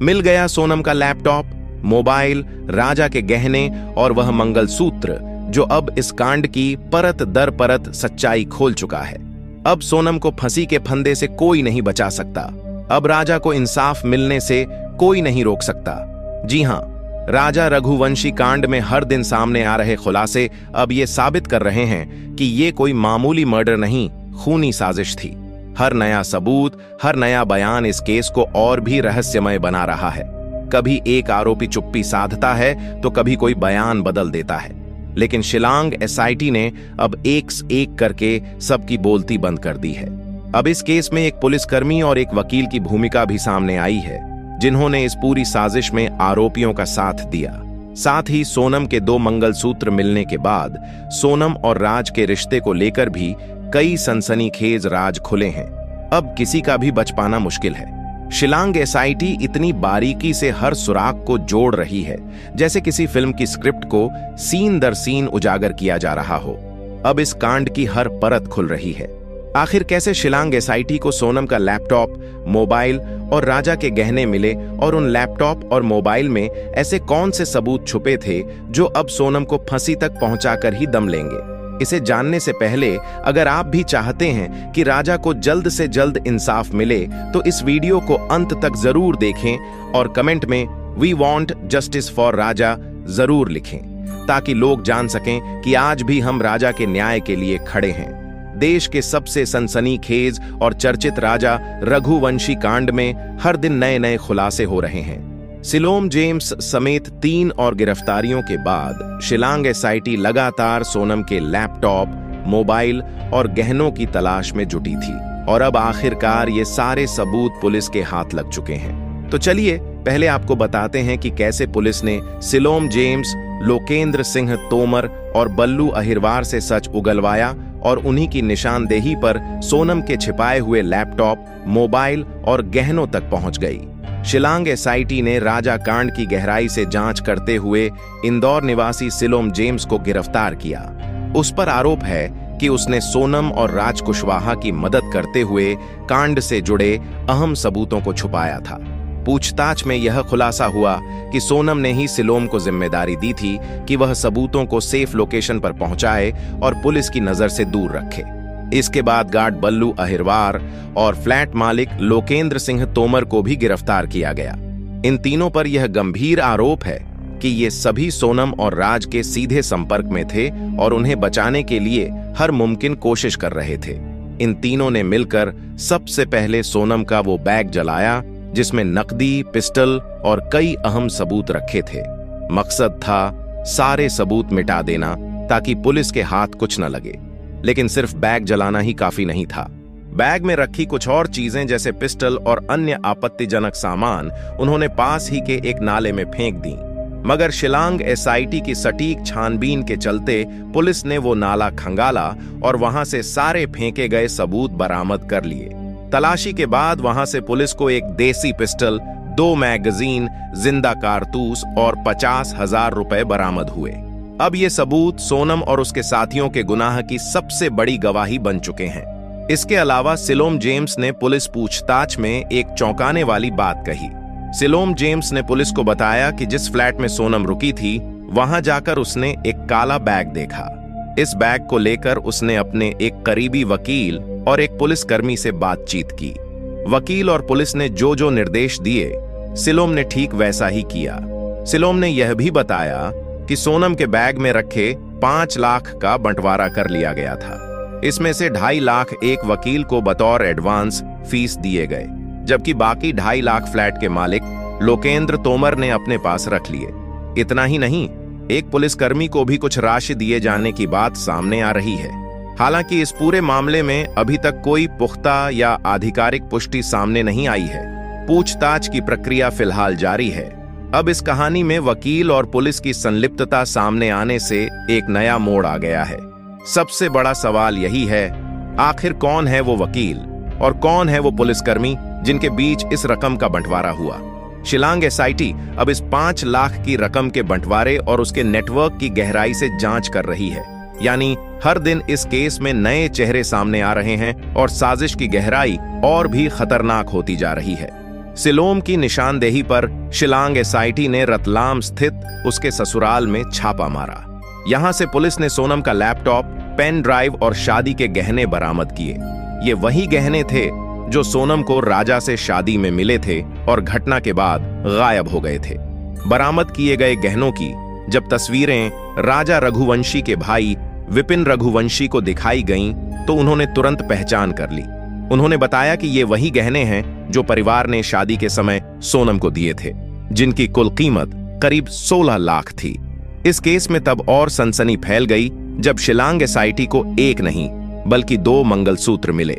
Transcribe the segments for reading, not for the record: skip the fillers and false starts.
मिल गया सोनम का laptop, mobile, राजा के गहने और वह मंगलसूत्र जो अब इस कांड की परत दर परत सच्चाई खोल चुका है। अब सोनम को फांसी के फंदे से कोई नहीं बचा सकता। अब राजा को इंसाफ मिलने से कोई नहीं रोक सकता। जी हां, राजा रघुवंशी कांड में हर दिन सामने आ रहे खुलासे अब ये साबित कर रहे हैं कि ये कोई मामूली मर्डर नहीं, खूनी साजिश थी। हर नया सबूत, हर नया बयान इस केस को और भी रहस्यमय बना रहा है। कभी एक आरोपी चुप्पी साधता है तो कभी कोई बयान बदल देता है, लेकिन शिलांग एसआईटी ने अब एक करके सबकी बोलती बंद कर दी है। अब इस केस में एक पुलिसकर्मी और एक वकील की भूमिका भी सामने आई है, जिन्होंने इस पूरी साजिश में आरोपियों का साथ दिया। साथ ही सोनम के 2 मंगलसूत्र मिलने के बाद सोनम और राज के रिश्ते को लेकर भी कई सनसनीखेज राज खुले हैं। अब किसी का भी बच पाना मुश्किल है। शिलांग एसआईटी इतनी बारीकी से हर सुराग को जोड़ रही है, जैसे किसी फिल्म की स्क्रिप्ट को सीन दर सीन उजागर किया जा रहा हो। अब इस कांड की हर परत खुल रही है। आखिर कैसे शिलांग एसआईटी को सोनम का लैपटॉप, मोबाइल और राजा के गहने मिले, और उन लैपटॉप और मोबाइल में ऐसे कौन से सबूत छुपे थे जो अब सोनम को फांसी तक पहुंचाकर ही दम लेंगे? इसे जानने से पहले अगर आप भी चाहते हैं कि राजा को जल्द से जल्द इंसाफ मिले, तो इस वीडियो को अंत तक जरूर देखें और कमेंट में "वी वांट जस्टिस फॉर राजा" जरूर लिखें, ताकि लोग जान सकें कि आज भी हम राजा के न्याय के लिए खड़े हैं। देश के सबसे सनसनीखेज और चर्चित राजा रघुवंशी कांड में हर दिन नए नए खुलासे हो रहे हैं। सिलोम जेम्स समेत 3 और गिरफ्तारियों के बाद शिलांग एसआईटी लगातार सोनम के लैपटॉप, मोबाइल और गहनों की तलाश में जुटी थी, और अब आखिरकार ये सारे सबूत पुलिस के हाथ लग चुके हैं। तो चलिए पहले आपको बताते हैं कि कैसे पुलिस ने सिलोम जेम्स, लोकेंद्र सिंह तोमर और बल्लू अहिरवार से सच उगलवाया और उन्हीं की निशानदेही पर सोनम के छिपाए हुए लैपटॉप, मोबाइल और गहनों तक पहुंच गई। शिलांग एसआईटी ने राजा कांड की गहराई से जांच करते हुए इंदौर निवासी सिलोम जेम्स को गिरफ्तार किया। उस पर आरोप है कि उसने सोनम और राज कुशवाहा की मदद करते हुए कांड से जुड़े अहम सबूतों को छुपाया था। पूछताछ में यह खुलासा हुआ कि सोनम ने ही सिलोम को जिम्मेदारी दी थी कि वह सबूतों को सेफ लोकेशन पर पहुंचाए और पुलिस की नजर से दूर रखे। इसके बाद गार्ड बल्लू अहिरवार और फ्लैट मालिक लोकेंद्र सिंह तोमर को भी गिरफ्तार किया गया। इन तीनों पर यह गंभीर आरोप है कि ये सभी सोनम और राज के सीधे संपर्क में थे और उन्हें बचाने के लिए हर मुमकिन कोशिश कर रहे थे। इन तीनों ने मिलकर सबसे पहले सोनम का वो बैग जलाया जिसमें नकदी, पिस्टल और कई अहम सबूत रखे थे। मकसद था सारे सबूत मिटा देना ताकि पुलिस के हाथ कुछ न लगे। लेकिन सिर्फ बैग जलाना ही काफी नहीं था। बैग में रखी कुछ और चीजें जैसे पिस्टल और अन्य आपत्तिजनक सामान उन्होंने पास ही के एक नाले में फेंक दी। मगर शिलांग एसआईटी की सटीक छानबीन के चलते पुलिस ने वो नाला खंगाला और वहां से सारे फेंके गए सबूत बरामद कर लिए। तलाशी के बाद वहां से पुलिस को एक देसी पिस्टल, 2 मैगजीन, जिंदा कारतूस और 50,000 रुपए बरामद हुए। अब ये सबूत सोनम और उसके साथियों के गुनाह की सबसे बड़ी गवाही बन चुके हैं। इसके अलावा सिलोम जेम्स ने पुलिस पूछताछ में एक चौंकाने वाली बात कही। सिलोम जेम्स ने पुलिस को बताया कि जिस फ्लैट में सोनम रुकी थी, वहां जाकर उसने एक काला बैग देखा। इस बैग को लेकर उसने अपने एक करीबी वकील और एक पुलिसकर्मी से बातचीत की। वकील और पुलिस ने जो जो निर्देश दिए, सिलोम ने ठीक वैसा ही किया। सिलोम ने यह भी बताया कि सोनम के बैग में रखे 5 लाख का बंटवारा कर लिया गया था। इसमें से 2.5 लाख एक वकील को बतौर एडवांस फीस दिए गए, जबकि बाकी 2.5 लाख फ्लैट के मालिक लोकेंद्र तोमर ने अपने पास रख लिए। इतना ही नहीं, एक पुलिसकर्मी को भी कुछ राशि दिए जाने की बात सामने आ रही है। हालांकि इस पूरे मामले में अभी तक कोई पुख्ता या आधिकारिक पुष्टि सामने नहीं आई है। पूछताछ की प्रक्रिया फिलहाल जारी है। अब इस कहानी में वकील और पुलिस की संलिप्तता सामने आने से एक नया मोड़ आ गया है। सबसे बड़ा सवाल यही है, आखिर कौन है वो वकील और कौन है वो पुलिसकर्मी जिनके बीच इस रकम का बंटवारा हुआ? शिलांग एसआईटी अब इस 5 लाख की रकम के बंटवारे और उसके नेटवर्क की गहराई से जांच कर रही है। यानी हर दिन इस केस में नए चेहरे सामने आ रहे हैं और साजिश की गहराई और भी खतरनाक होती जा रही है। सिलोम की निशानदेही पर शिलांग एसआईटी ने रतलाम स्थित उसके ससुराल में छापा मारा। यहां से पुलिस ने सोनम का लैपटॉप, पेन ड्राइव और शादी के गहने बरामद किए। ये वही गहने थे जो सोनम को राजा से शादी में मिले थे और घटना के बाद गायब हो गए थे। बरामद किए गए गहनों की जब तस्वीरें राजा रघुवंशी के भाई विपिन रघुवंशी को दिखाई गईं, तो उन्होंने तुरंत पहचान कर ली। उन्होंने बताया कि ये वही गहने हैं जो परिवार ने शादी के समय सोनम को दिए थे, जिनकी कुल कीमत करीब 16 लाख थी। इस केस में तब और सनसनी फैल गई जब शिलांग एसआईटी को एक नहीं बल्कि 2 मंगलसूत्र मिले।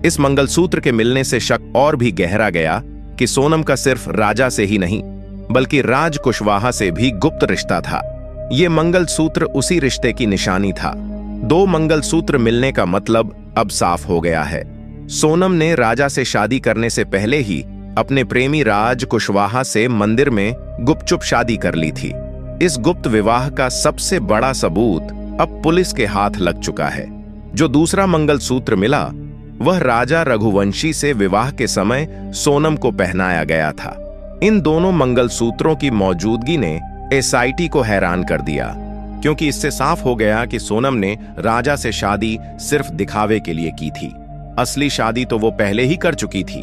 इस मंगलसूत्र के मिलने से शक और भी गहरा गया कि सोनम का सिर्फ राजा से ही नहीं बल्कि राज कुशवाहा से भी गुप्त रिश्ता था। ये मंगलसूत्र उसी रिश्ते की निशानी था। 2 मंगलसूत्र मिलने का मतलब अब साफ हो गया है। सोनम ने राजा से शादी करने से पहले ही अपने प्रेमी राज कुशवाहा से मंदिर में गुपचुप शादी कर ली थी। इस गुप्त विवाह का सबसे बड़ा सबूत अब पुलिस के हाथ लग चुका है। जो दूसरा मंगलसूत्र मिला वह राजा रघुवंशी से विवाह के समय सोनम को पहनाया गया था। इन दोनों मंगलसूत्रों की मौजूदगी ने एसआईटी को हैरान कर दिया, क्योंकि इससे साफ हो गया कि सोनम ने राजा से शादी सिर्फ दिखावे के लिए की थी। असली शादी तो वो पहले ही कर चुकी थी।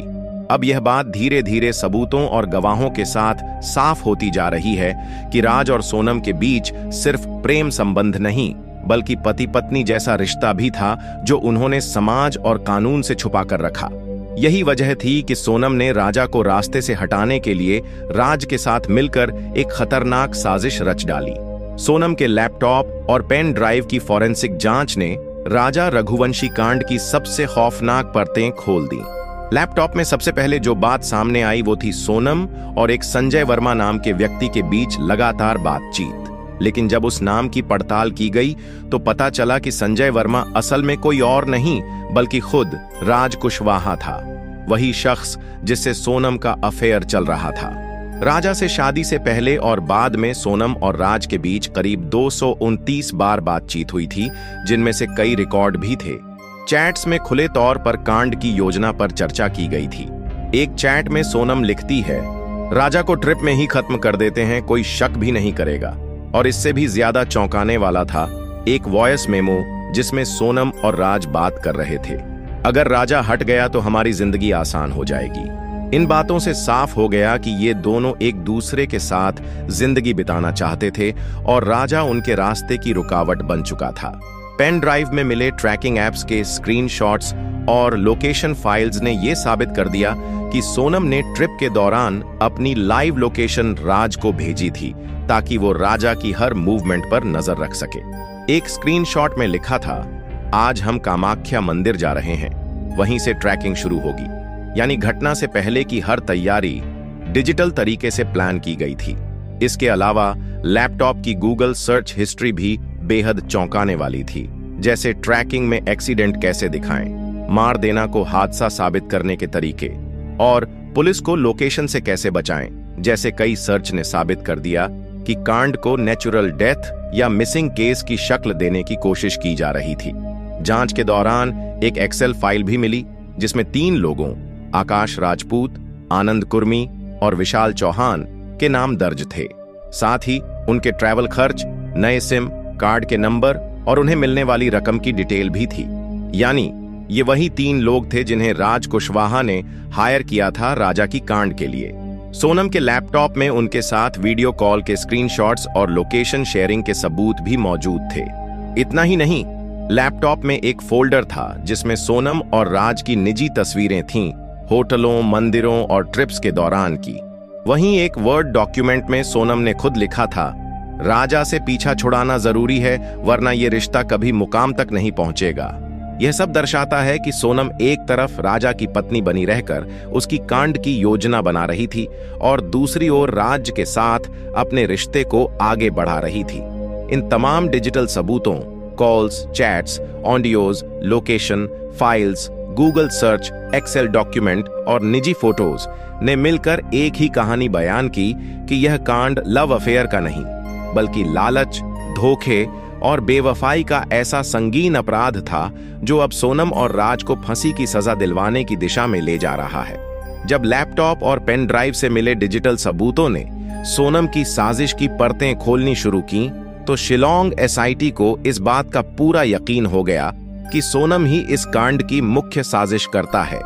अब यह बात धीरे धीरे सबूतों और गवाहों के साथ साफ होती जा रही है कि राज और सोनम के बीच सिर्फ प्रेम संबंध नहीं बल्कि पति पत्नी जैसा रिश्ता भी था, जो उन्होंने समाज और कानून से छुपा कर रखा। यही वजह थी कि सोनम ने राजा को रास्ते से हटाने के लिए राज के साथ मिलकर एक खतरनाक साजिश रच डाली। सोनम के लैपटॉप और पेन ड्राइव की फॉरेंसिक जांच ने राजा रघुवंशी कांड की सबसे खौफनाक परतें खोल दी। लैपटॉप में सबसे पहले जो बात सामने आई वो थी सोनम और एक संजय वर्मा नाम के व्यक्ति के बीच लगातार बातचीत। लेकिन जब उस नाम की पड़ताल की गई तो पता चला कि संजय वर्मा असल में कोई और नहीं बल्कि खुद राज कुशवाहा था, वही शख्स जिससे सोनम का अफेयर चल रहा था। राजा से शादी से पहले और बाद में सोनम और राज के बीच करीब 229 बार बातचीत हुई थी, जिनमें से कई रिकॉर्ड भी थे। चैट्स में खुले तौर पर कांड की योजना पर चर्चा की गई थी। एक चैट में सोनम लिखती है, राजा को ट्रिप में ही खत्म कर देते हैं, कोई शक भी नहीं करेगा। और इससे भी ज्यादा चौंकाने वाला था एक वॉइस मेमो जिसमें सोनम और राज बात कर रहे थे, अगर राजा हट गया तो हमारी जिंदगी आसान हो जाएगी। इन बातों से साफ हो गया कि ये दोनों एक दूसरे के साथ जिंदगी बिताना चाहते थे और राजा उनके रास्ते की रुकावट बन चुका था। पेन ड्राइव में मिले ट्रैकिंग एप्स के स्क्रीनशॉट्स और लोकेशन फाइल्स ने यह साबित कर दिया कि सोनम ने ट्रिप के दौरान अपनी लाइव लोकेशन राज को भेजी थी ताकि वो राजा की हर मूवमेंट पर नजर रख सके। एक स्क्रीनशॉट में लिखा था, आज हम कामाख्या मंदिर जा रहे हैं, वहीं से ट्रैकिंग शुरू होगी। यानी घटना से पहले की हर तैयारी डिजिटल तरीके से प्लान की गई थी। इसके अलावा लैपटॉप की गूगल सर्च हिस्ट्री भी बेहद चौंकाने वाली थी, जैसे ट्रैकिंग में एक्सीडेंट कैसे दिखाएं, मार देना को हादसा साबित करने के तरीके और पुलिस को लोकेशन से कैसे बचाएं जैसे कई सर्च ने साबित कर दिया कि कांड को नेचुरल डेथ या मिसिंग केस की शक्ल देने की कोशिश की जा रही थी। जांच के दौरान एक एक्सेल फाइल भी मिली जिसमें 3 लोगों आकाश राजपूत, आनंद कुर्मी और विशाल चौहान के नाम दर्ज थे। साथ ही उनके ट्रैवल खर्च, नए सिम कार्ड के नंबर और उन्हें मिलने वाली रकम की डिटेल भी थी। यानी ये वही 3 लोग थे जिन्हें राज कुशवाहा ने हायर किया था राजा की कांड के लिए। सोनम के लैपटॉप में उनके साथ वीडियो कॉल के स्क्रीनशॉट्स और लोकेशन शेयरिंग के सबूत भी मौजूद थे। इतना ही नहीं, लैपटॉप में एक फोल्डर था जिसमें सोनम और राज की निजी तस्वीरें थीं, होटलों, मंदिरों और ट्रिप्स के दौरान की। वहीं एक वर्ड डॉक्यूमेंट में सोनम ने खुद लिखा था, राजा से पीछा छुड़ाना जरूरी है वरना यह रिश्ता कभी मुकाम तक नहीं पहुंचेगा। यह सब दर्शाता है कि सोनम एक तरफ राजा की पत्नी बनी रहकर उसकी कांड की योजना बना रही थी और दूसरी ओर राज के साथ अपने रिश्ते को आगे बढ़ा रही थी। इन तमाम डिजिटल सबूतों, calls, chats, audios, location, files, Google search, Excel document और निजी फोटोज ने मिलकर एक ही कहानी बयान की कि यह कांड लव अफेयर का नहीं बल्कि लालच, धोखे और बेवफाई का ऐसा संगीन अपराध था जो अब सोनम और राज को फांसी की सजा दिलवाने की दिशा में ले जा रहा है। जब लैपटॉप और पेन ड्राइव से मिले डिजिटल सबूतों ने सोनम की साजिश की परतें खोलनी शुरू की, तो शिलोंग एसआईटी को इस बात का पूरा यकीन हो गया कि सोनम ही इस कांड की मुख्य साजिश करता है।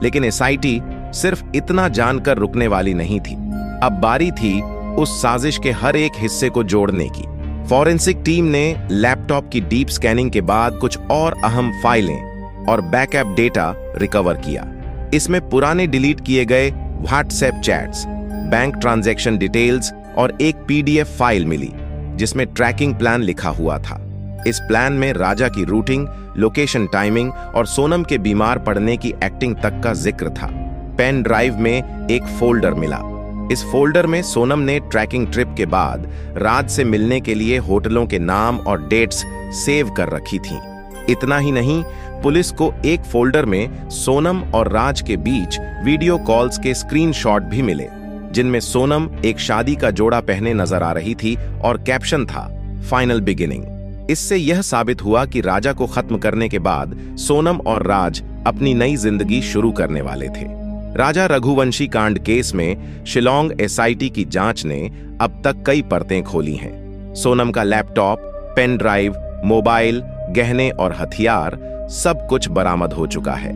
लेकिन एसआईटी सिर्फ इतना जानकर रुकने वाली नहीं थी। अब बारी थी उस साजिश के हर एक हिस्से को जोड़ने की। फॉरेंसिक टीम ने लैपटॉप की डीप स्कैनिंग के बाद कुछ और अहम फाइलें और बैकअप डेटा रिकवर किया। इसमें पुराने डिलीट किए गए WhatsApp chats, bank transaction details और एक पीडीएफ फाइल मिली जिसमें ट्रैकिंग प्लान लिखा हुआ था। इस प्लान में राजा की रूटिंग, लोकेशन, टाइमिंग और सोनम के बीमार पड़ने की एक्टिंग तक का जिक्र था। पेन ड्राइव में एक फोल्डर मिला। इस फोल्डर में सोनम ने ट्रैकिंग ट्रिप के बाद राज से मिलने के लिए होटलों के नाम और डेट्स सेव कर रखी थीं। इतना ही नहीं, पुलिस को एक फोल्डर में सोनम और राज के बीच वीडियो कॉल्स के स्क्रीनशॉट भी मिले, जिनमें सोनम एक शादी का जोड़ा पहने नजर आ रही थी और कैप्शन था फाइनल बिगिनिंग। इससे यह साबित हुआ कि राजा को खत्म करने के बाद सोनम और राज अपनी नई जिंदगी शुरू करने वाले थे। राजा रघुवंशी कांड केस में शिलोंग एसआईटी की जांच ने अब तक कई परतें खोली हैं। सोनम का लैपटॉप, पेन ड्राइव, मोबाइल, गहने और हथियार सब कुछ बरामद हो चुका है।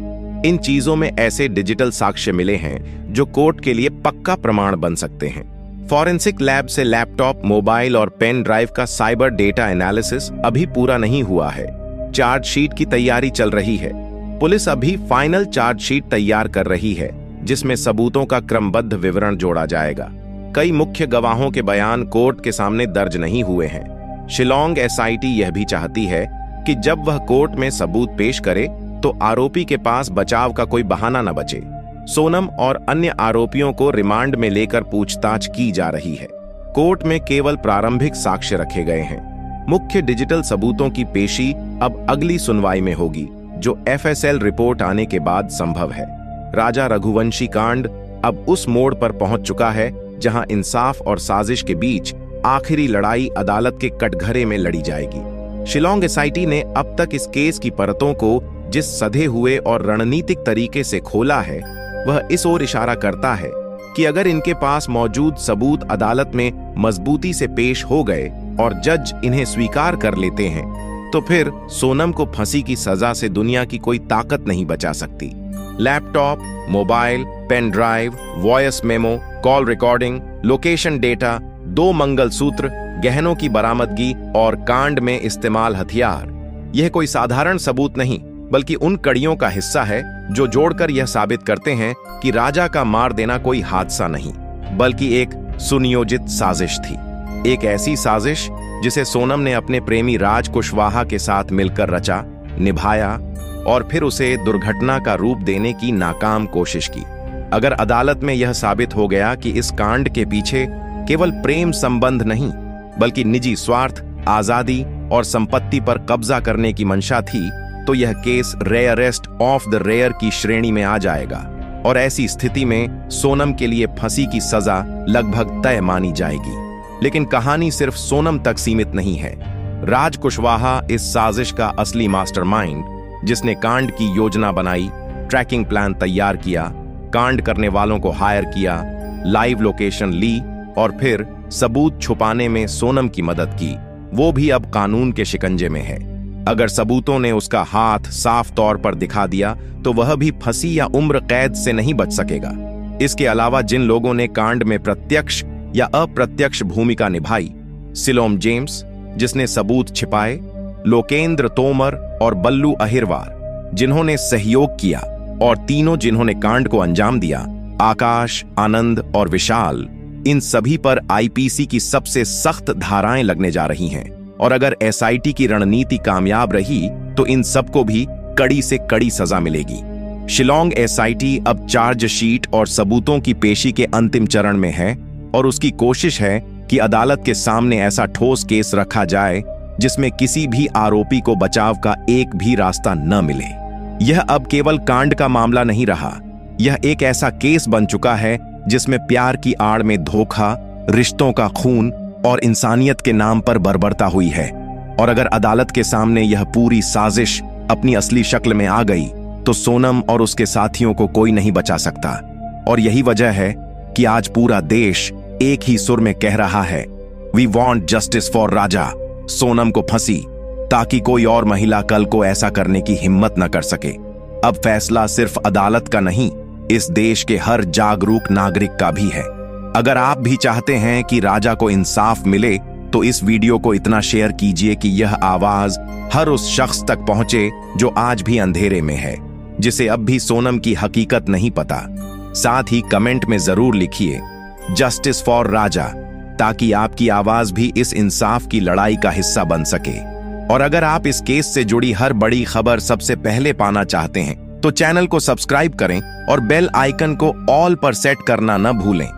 इन चीजों में ऐसे डिजिटल साक्ष्य मिले हैं जो कोर्ट के लिए पक्का प्रमाण बन सकते हैं। फॉरेंसिक लैब से लैपटॉप, मोबाइल और पेन ड्राइव का साइबर डेटा एनालिसिस अभी पूरा नहीं हुआ है। चार्जशीट की तैयारी चल रही है। पुलिस अभी फाइनल चार्जशीट तैयार कर रही है, जिसमें सबूतों का क्रमबद्ध विवरण जोड़ा जाएगा। कई मुख्य गवाहों के बयान कोर्ट के सामने दर्ज नहीं हुए हैं। शिलोंग एसआईटी यह भी चाहती है कि जब वह कोर्ट में सबूत पेश करे तो आरोपी के पास बचाव का कोई बहाना न बचे। सोनम और अन्य आरोपियों को रिमांड में लेकर पूछताछ की जा रही है। कोर्ट में केवल प्रारंभिक साक्ष्य रखे गए हैं। मुख्य डिजिटल सबूतों की पेशी अब अगली सुनवाई में होगी, जो एफएसएल रिपोर्ट आने के बाद संभव है। राजा रघुवंशी कांड अब उस मोड़ पर पहुंच चुका है जहां इंसाफ और साजिश के बीच आखिरी लड़ाई अदालत के कटघरे में लड़ी जाएगी। शिलोंग एसआईटी ने अब तक इस केस की परतों को जिस सधे हुए और रणनीतिक तरीके से खोला है, वह इस ओर इशारा करता है कि अगर इनके पास मौजूद सबूत अदालत में मजबूती से पेश हो गए और जज इन्हें स्वीकार कर लेते हैं, तो फिर सोनम को फांसी की सजा से दुनिया की कोई ताकत नहीं बचा सकती। Laptop, mobile, pen drive, voice memo, call recording, location data, 2 mangalsutra, गहनों की बरामदगी और कांड में इस्तेमाल हथियार, यह कोई साधारण सबूत नहीं बल्कि उन कड़ियों का हिस्सा है जो जोड़कर यह साबित करते हैं कि राजा का मार देना कोई हादसा नहीं बल्कि एक सुनियोजित साजिश थी। एक ऐसी साजिश जिसे सोनम ने अपने प्रेमी राज कुशवाहा के साथ मिलकर रचा, निभाया और फिर उसे दुर्घटना का रूप देने की नाकाम कोशिश की। अगर अदालत में यह साबित हो गया कि इस कांड के पीछे केवल प्रेम संबंध नहीं बल्कि निजी स्वार्थ, आजादी और संपत्ति पर कब्जा करने की मंशा थी, तो यह case rarest of the rare की श्रेणी में आ जाएगा और ऐसी स्थिति में सोनम के लिए फांसी की सजा लगभग तय मानी जाएगी। लेकिन कहानी सिर्फ सोनम तक सीमित नहीं है। राज कुशवाहा इस साजिश का असली मास्टरमाइंड, जिसने कांड की योजना बनाई, ट्रैकिंग प्लान तैयार किया, कांड करने वालों को हायर किया, लाइव लोकेशन ली और फिर सबूत छुपाने में सोनम की मदद की, वो भी अब कानून के शिकंजे में है। अगर सबूतों ने उसका हाथ साफ तौर पर दिखा दिया तो वह भी फांसी या उम्र कैद से नहीं बच सकेगा। इसके अलावा जिन लोगों ने कांड में प्रत्यक्ष या अप्रत्यक्ष भूमिका निभाई, सिलोम जेम्स जिसने सबूत छिपाए, लोकेंद्र तोमर और बल्लू अहिरवार जिन्होंने सहयोग किया और तीनों जिन्होंने कांड को अंजाम दिया, आकाश, आनंद और विशाल, इन सभी पर आईपीसी की सबसे सख्त धाराएं लगने जा रही हैं। और अगर एसआईटी की रणनीति कामयाब रही तो इन सबको भी कड़ी से कड़ी सजा मिलेगी। शिलोंग एसआईटी अब चार्जशीट और सबूतों की पेशी के अंतिम चरण में है और उसकी कोशिश है कि अदालत के सामने ऐसा ठोस केस रखा जाए जिसमें किसी भी आरोपी को बचाव का एक भी रास्ता न मिले। यह अब केवल कांड का मामला नहीं रहा, यह एक ऐसा केस बन चुका है जिसमें प्यार की आड़ में धोखा, रिश्तों का खून और इंसानियत के नाम पर बर्बरता हुई है। और अगर अदालत के सामने यह पूरी साजिश अपनी असली शक्ल में आ गई तो सोनम और उसके साथियों को कोई नहीं बचा सकता। और यही वजह है कि आज पूरा देश एक ही सुर में कह रहा है, वी वॉन्ट जस्टिस फॉर राजा, सोनम को फांसी, ताकि कोई और महिला कल को ऐसा करने की हिम्मत न कर सके। अब फैसला सिर्फ अदालत का नहीं, इस देश के हर जागरूक नागरिक का भी है। अगर आप भी चाहते हैं कि राजा को इंसाफ मिले तो इस वीडियो को इतना शेयर कीजिए कि यह आवाज हर उस शख्स तक पहुंचे जो आज भी अंधेरे में है, जिसे अब भी सोनम की हकीकत नहीं पता। साथ ही कमेंट में जरूर लिखिए जस्टिस फॉर राजा, ताकि आपकी आवाज भी इस इंसाफ की लड़ाई का हिस्सा बन सके। और अगर आप इस केस से जुड़ी हर बड़ी खबर सबसे पहले पाना चाहते हैं तो चैनल को सब्सक्राइब करें और बेल आइकन को ऑल पर सेट करना न भूलें।